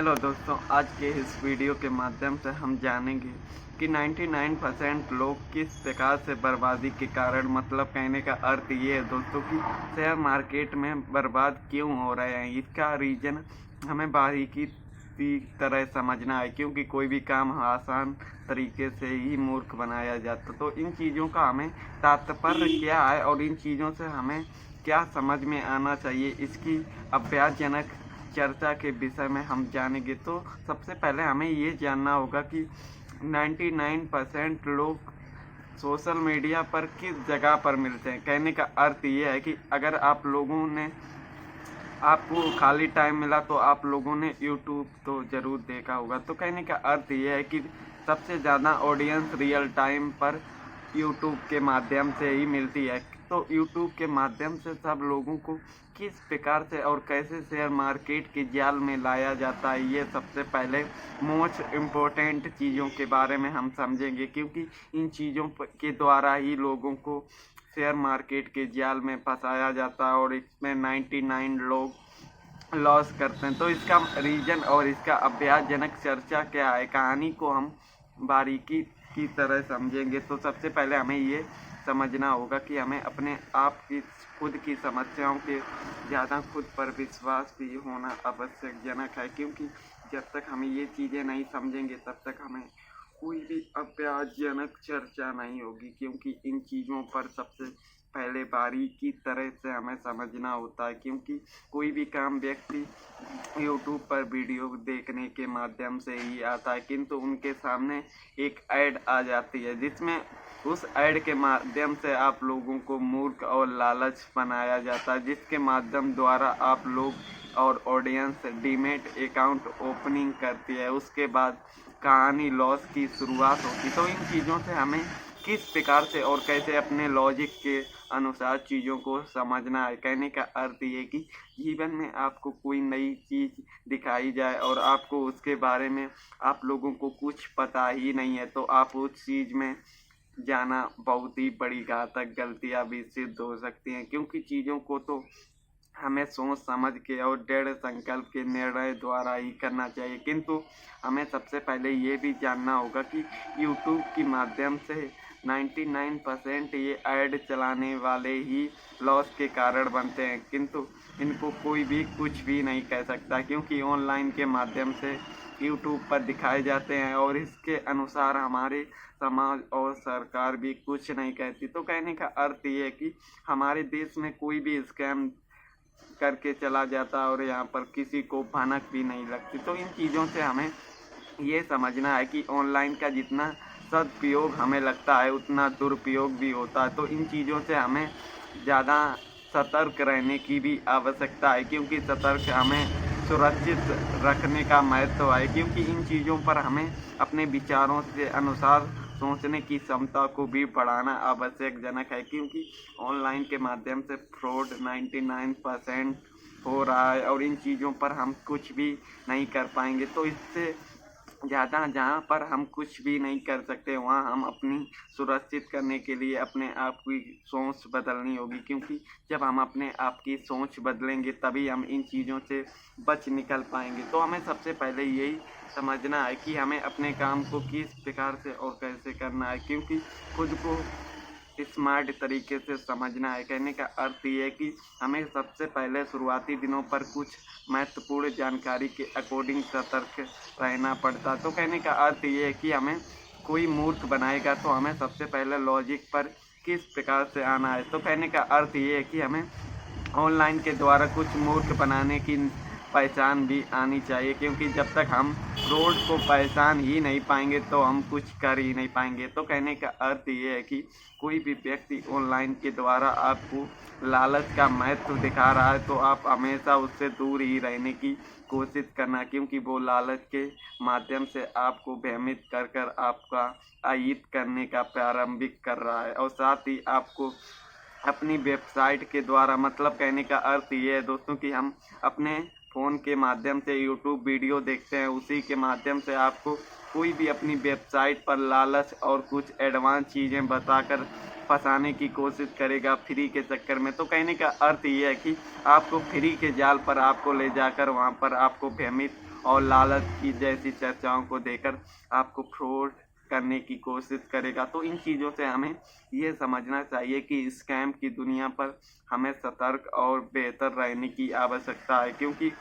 Hello दोस्तों, आज के इस वीडियो के माध्यम से हम जानेंगे कि 99% लोग किस प्रकार से बर्बादी के कारण, मतलब कहने का अर्थ ये है दोस्तों कि शेयर मार्केट में बर्बाद क्यों हो रहे हैं। इसका रीज़न हमें बारीकी की तरह समझना है, क्योंकि कोई भी काम आसान तरीके से ही मूर्ख बनाया जाता। तो इन चीज़ों का हमें तात्पर्य क्या है और इन चीज़ों से हमें क्या समझ में आना चाहिए, इसकी अभ्यासजनक चर्चा के विषय में हम जानेंगे। तो सबसे पहले हमें ये जानना होगा कि 99% लोग सोशल मीडिया पर किस जगह पर मिलते हैं। कहने का अर्थ ये है कि अगर आपको खाली टाइम मिला तो आप लोगों ने यूट्यूब तो ज़रूर देखा होगा। तो कहने का अर्थ ये है कि सबसे ज़्यादा ऑडियंस रियल टाइम पर यूट्यूब के माध्यम से ही मिलती है। तो यूट्यूब के माध्यम से सब लोगों को किस प्रकार से और कैसे शेयर मार्केट के जाल में लाया जाता है, ये सबसे पहले मोस्ट इम्पोर्टेंट चीज़ों के बारे में हम समझेंगे, क्योंकि इन चीज़ों के द्वारा ही लोगों को शेयर मार्केट के जाल में फंसाया जाता है और इसमें 99 लोग लॉस करते हैं। तो इसका रीज़न और इसका अभ्यासजनक चर्चा क्या है, कहानी को हम बारीकी की तरह समझेंगे। तो सबसे पहले हमें ये समझना होगा कि हमें अपने आप की खुद की समस्याओं के ज़्यादा खुद पर विश्वास भी होना आवश्यकजनक है, क्योंकि जब तक हमें ये चीज़ें नहीं समझेंगे तब तक हमें कोई भी अभ्यासजनक चर्चा नहीं होगी। क्योंकि इन चीज़ों पर सबसे पहले बारीकी तरह से हमें समझना होता है, क्योंकि कोई भी काम व्यक्ति यूट्यूब पर वीडियो देखने के माध्यम से ही आता है, किंतु उनके सामने एक ऐड आ जाती है जिसमें उस ऐड के माध्यम से आप लोगों को मूर्ख और लालच बनाया जाता है, जिसके माध्यम द्वारा आप लोग और ऑडियंस डीमैट अकाउंट ओपनिंग करती है। उसके बाद कहानी लॉस की शुरुआत होती। तो इन चीज़ों से हमें किस प्रकार से और कैसे अपने लॉजिक के अनुसार चीज़ों को समझना है। कहने का अर्थ ये कि जीवन में आपको कोई नई चीज़ दिखाई जाए और आपको उसके बारे में आप लोगों को कुछ पता ही नहीं है, तो आप उस चीज़ में जाना बहुत ही बड़ी घातक गलतियाँ भी सिद्ध हो सकती हैं। क्योंकि चीज़ों को तो हमें सोच समझ के और दृढ़ संकल्प के निर्णय द्वारा ही करना चाहिए, किंतु हमें सबसे पहले ये भी जानना होगा कि यूट्यूब के माध्यम से 99% ये ऐड चलाने वाले ही लॉस के कारण बनते हैं, किंतु इनको कोई भी कुछ भी नहीं कह सकता, क्योंकि ऑनलाइन के माध्यम से यूट्यूब पर दिखाए जाते हैं और इसके अनुसार हमारे समाज और सरकार भी कुछ नहीं कहती। तो कहने का अर्थ ये है कि हमारे देश में कोई भी स्कैम करके चला जाता है और यहाँ पर किसी को भनक भी नहीं लगती। तो इन चीज़ों से हमें ये समझना है कि ऑनलाइन का जितना सदुपयोग हमें लगता है उतना दुरुपयोग भी होता है। तो इन चीज़ों से हमें ज़्यादा सतर्क रहने की भी आवश्यकता है, क्योंकि सतर्क हमें सुरक्षित रखने का महत्व है। क्योंकि इन चीज़ों पर हमें अपने विचारों के अनुसार सोचने की क्षमता को भी बढ़ाना आवश्यकजनक है, क्योंकि ऑनलाइन के माध्यम से फ्रॉड 99% हो रहा है और इन चीज़ों पर हम कुछ भी नहीं कर पाएंगे। तो इससे ज़्यादा जहाँ पर हम कुछ भी नहीं कर सकते वहाँ हम अपनी सुरक्षित करने के लिए अपने आप की सोच बदलनी होगी, क्योंकि जब हम अपने आप की सोच बदलेंगे तभी हम इन चीज़ों से बच निकल पाएंगे। तो हमें सबसे पहले यही समझना है कि हमें अपने काम को किस प्रकार से और कैसे करना है, क्योंकि खुद को स्मार्ट तरीके से समझना है। कहने का अर्थ ये है कि हमें सबसे पहले शुरुआती दिनों पर कुछ महत्वपूर्ण जानकारी के अकॉर्डिंग सतर्क रहना पड़ता। तो कहने का अर्थ ये है कि हमें कोई मूर्ख बनाएगा तो हमें सबसे पहले लॉजिक पर किस प्रकार से आना है। तो कहने का अर्थ ये है कि हमें ऑनलाइन के द्वारा कुछ मूर्ख बनाने की पहचान भी आनी चाहिए, क्योंकि जब तक हम रोड को पहचान ही नहीं पाएंगे तो हम कुछ कर ही नहीं पाएंगे। तो कहने का अर्थ ये है कि कोई भी व्यक्ति ऑनलाइन के द्वारा आपको लालच का महत्व दिखा रहा है तो आप हमेशा उससे दूर ही रहने की कोशिश करना, क्योंकि वो लालच के माध्यम से आपको भ्रमित कर कर आपका अहित करने का प्रारंभिक कर रहा है और साथ ही आपको अपनी वेबसाइट के द्वारा, मतलब कहने का अर्थ ये है दोस्तों कि हम अपने फ़ोन के माध्यम से यूट्यूब वीडियो देखते हैं, उसी के माध्यम से आपको कोई भी अपनी वेबसाइट पर लालच और कुछ एडवांस चीज़ें बताकर फंसाने की कोशिश करेगा फ्री के चक्कर में। तो कहने का अर्थ ये है कि आपको फ्री के जाल पर आपको ले जाकर वहाँ पर आपको भ्रमित और लालच की जैसी चर्चाओं को देकर आपको फ्रॉड करने की कोशिश करेगा। तो इन चीज़ों से हमें ये समझना चाहिए कि स्कैम की दुनिया पर हमें सतर्क और बेहतर रहने की आवश्यकता है, क्योंकि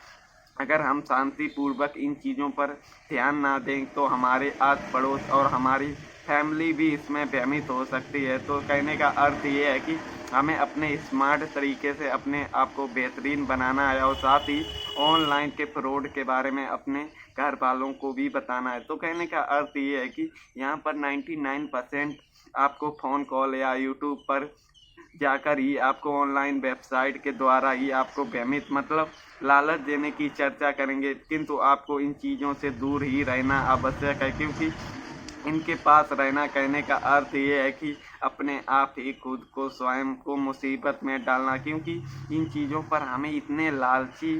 अगर हम शांतिपूर्वक इन चीज़ों पर ध्यान ना दें तो हमारे आस पड़ोस और हमारी फैमिली भी इसमें भ्रमित हो सकती है। तो कहने का अर्थ ये है कि हमें अपने स्मार्ट तरीके से अपने आप को बेहतरीन बनाना है और साथ ही ऑनलाइन के फ्रॉड के बारे में अपने घर वालों को भी बताना है। तो कहने का अर्थ ये है कि यहाँ पर 99% आपको फ़ोन कॉल या यूट्यूब पर जाकर ही आपको ऑनलाइन वेबसाइट के द्वारा ही आपको भ्रमित मतलब लालच देने की चर्चा करेंगे, किंतु आपको इन चीज़ों से दूर ही रहना आवश्यक है, क्योंकि इनके पास रहना कहने का अर्थ ये है कि अपने आप ही खुद को स्वयं को मुसीबत में डालना, क्योंकि इन चीज़ों पर हमें इतने लालची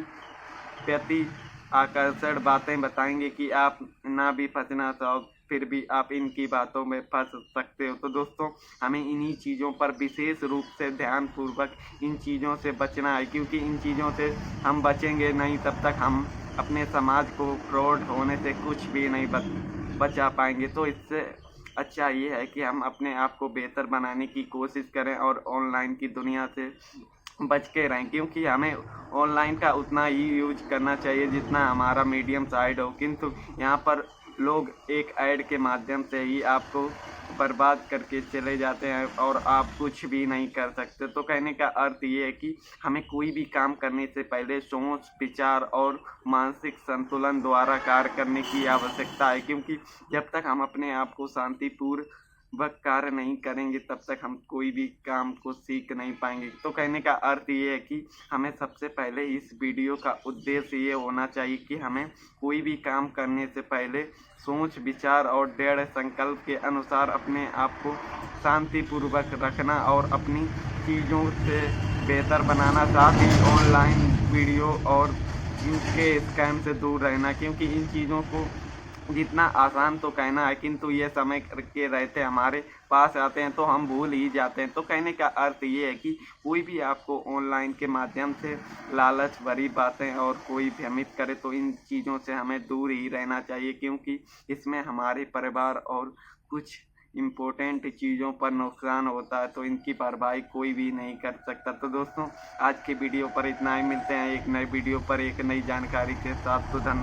प्रति आकर्षण बातें बताएंगे कि आप ना भी फंसना चाहो फिर भी आप इनकी बातों में फंस सकते हो। तो दोस्तों, हमें इन्हीं चीज़ों पर विशेष रूप से ध्यानपूर्वक इन चीज़ों से बचना है, क्योंकि इन चीज़ों से हम बचेंगे नहीं तब तक हम अपने समाज को फ्रॉड होने से कुछ भी नहीं बचा पाएंगे। तो इससे अच्छा ये है कि हम अपने आप को बेहतर बनाने की कोशिश करें और ऑनलाइन की दुनिया से बच के रहें, क्योंकि हमें ऑनलाइन का उतना ही यूज करना चाहिए जितना हमारा मीडियम साइड हो। किंतु यहाँ पर लोग एक ऐड के माध्यम से ही आपको बर्बाद करके चले जाते हैं और आप कुछ भी नहीं कर सकते। तो कहने का अर्थ ये है कि हमें कोई भी काम करने से पहले सोच विचार और मानसिक संतुलन द्वारा कार्य करने की आवश्यकता है, क्योंकि जब तक हम अपने आप को शांतिपूर्ण वह कार्य नहीं करेंगे तब तक हम कोई भी काम को सीख नहीं पाएंगे। तो कहने का अर्थ ये है कि हमें सबसे पहले इस वीडियो का उद्देश्य ये होना चाहिए कि हमें कोई भी काम करने से पहले सोच विचार और दृढ़ संकल्प के अनुसार अपने आप को शांतिपूर्वक रखना और अपनी चीज़ों से बेहतर बनाना, साथ ही ऑनलाइन वीडियो और इनके स्कैम से दूर रहना, क्योंकि इन चीज़ों को जितना आसान तो कहना है किंतु ये समय के रहते हमारे पास आते हैं तो हम भूल ही जाते हैं। तो कहने का अर्थ ये है कि कोई भी आपको ऑनलाइन के माध्यम से लालच भरी बातें और कोई भ्रमित करे तो इन चीज़ों से हमें दूर ही रहना चाहिए, क्योंकि इसमें हमारे परिवार और कुछ इम्पोर्टेंट चीज़ों पर नुकसान होता है। तो इनकी भरपाई कोई भी नहीं कर सकता। तो दोस्तों, आज की वीडियो पर इतना ही, मिलते हैं एक नए वीडियो पर एक नई जानकारी के साथ। तो धन्यवाद।